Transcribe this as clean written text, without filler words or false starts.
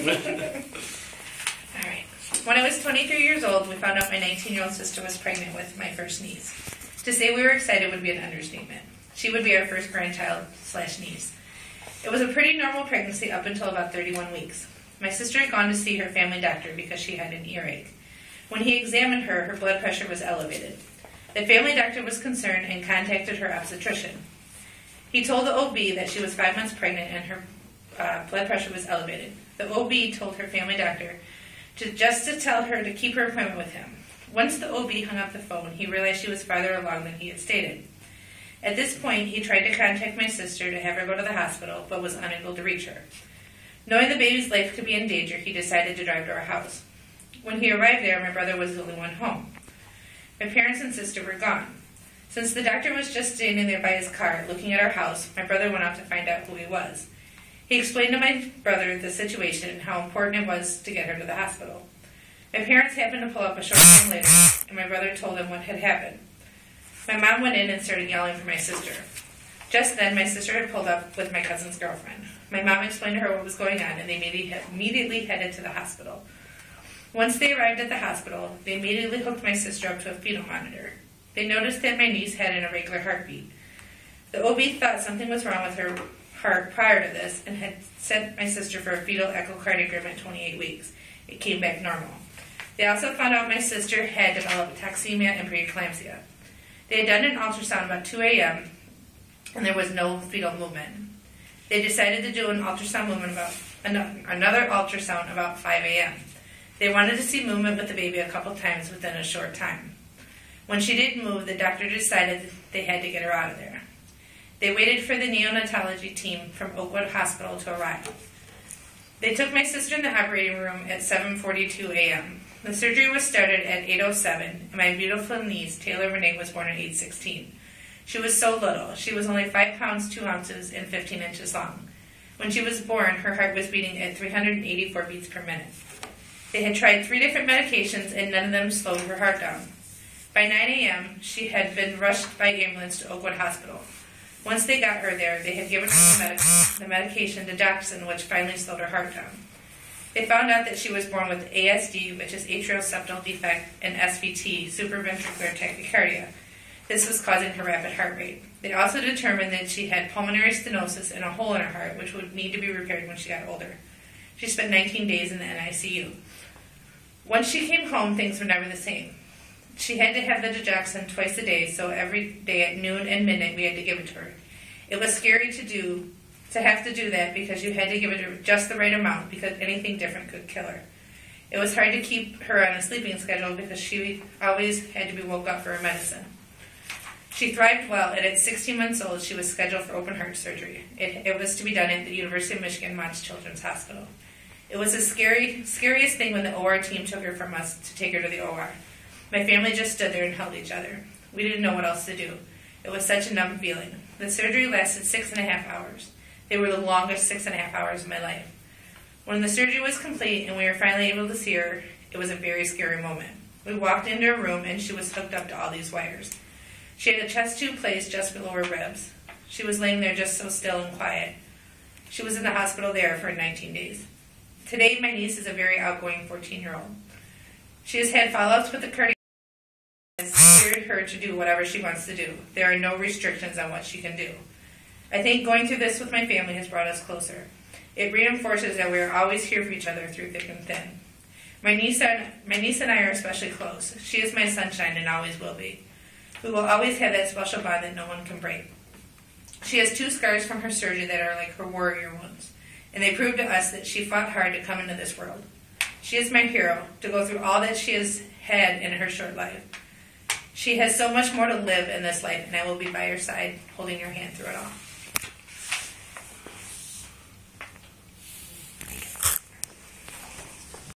Alright. When I was 23 years old, we found out my 19-year-old sister was pregnant with my first niece. To say we were excited would be an understatement. She would be our first grandchild/niece. It was a pretty normal pregnancy up until about 31 weeks. My sister had gone to see her family doctor because she had an earache. When he examined her, her blood pressure was elevated. The family doctor was concerned and contacted her obstetrician. He told the OB that she was 5 months pregnant and her blood pressure was elevated. The OB told her family doctor to tell her to keep her appointment with him. Once the OB hung up the phone, he realized she was farther along than he had stated. At this point, he tried to contact my sister to have her go to the hospital, but was unable to reach her. Knowing the baby's life could be in danger, he decided to drive to our house. When he arrived there, my brother was the only one home. My parents and sister were gone. Since the doctor was just standing there by his car, looking at our house, my brother went out to find out who he was. He explained to my brother the situation and how important it was to get her to the hospital. My parents happened to pull up a short time later, and my brother told him what had happened. My mom went in and started yelling for my sister. Just then, my sister had pulled up with my cousin's girlfriend. My mom explained to her what was going on, and they immediately headed to the hospital. Once they arrived at the hospital, they immediately hooked my sister up to a fetal monitor. They noticed that my niece had an irregular heartbeat. The OB thought something was wrong with her heart prior to this and had sent my sister for a fetal echocardiogram at 28 weeks. It came back normal. They also found out my sister had developed toxemia and preeclampsia. They had done an ultrasound about 2 a.m., and there was no fetal movement. They decided to do another ultrasound about 5 a.m. They wanted to see movement with the baby a couple times within a short time. When she didn't move, the doctor decided they had to get her out of there. They waited for the neonatology team from Oakwood Hospital to arrive. They took my sister in the operating room at 7:42 a.m. The surgery was started at 8:07, and my beautiful niece, Taylor Renee, was born at 8:16. She was so little. She was only 5 pounds, 2 ounces, and 15 inches long. When she was born, her heart was beating at 384 beats per minute. They had tried 3 different medications, and none of them slowed her heart down. By 9 a.m., she had been rushed by ambulance to Oakwood Hospital. Once they got her there, they had given her the medication, digoxin, which finally slowed her heart down. They found out that she was born with ASD, which is atrial septal defect, and SVT, supraventricular tachycardia. This was causing her rapid heart rate. They also determined that she had pulmonary stenosis and a hole in her heart, which would need to be repaired when she got older. She spent 19 days in the NICU. Once she came home, things were never the same. She had to have the digoxin twice a day, so every day at noon and midnight we had to give it to her. It was scary to have to do that because you had to give it just the right amount because anything different could kill her. It was hard to keep her on a sleeping schedule because she always had to be woke up for her medicine. She thrived well, and at 16 months old, she was scheduled for open heart surgery. It was to be done at the University of Michigan Mons Children's Hospital. It was the scariest thing when the OR team took her from us to take her to the OR. My family just stood there and held each other. We didn't know what else to do. It was such a numb feeling. The surgery lasted 6.5 hours. They were the longest 6.5 hours of my life. When the surgery was complete and we were finally able to see her, it was a very scary moment. We walked into her room and she was hooked up to all these wires. She had a chest tube placed just below her ribs. She was laying there just so still and quiet. She was in the hospital there for 19 days. Today, my niece is a very outgoing 14-year-old. She has had follow-ups with the cardiologist and has cleared her to do whatever she wants to do. There are no restrictions on what she can do. I think going through this with my family has brought us closer. It reinforces that we are always here for each other through thick and thin. My niece and I are especially close. She is my sunshine and always will be. We will always have that special bond that no one can break. She has 2 scars from her surgery that are like her warrior wounds, and they prove to us that she fought hard to come into this world. She is my hero, to go through all that she has had in her short life. She has so much more to live in this life, and I will be by her side, holding her hand through it all.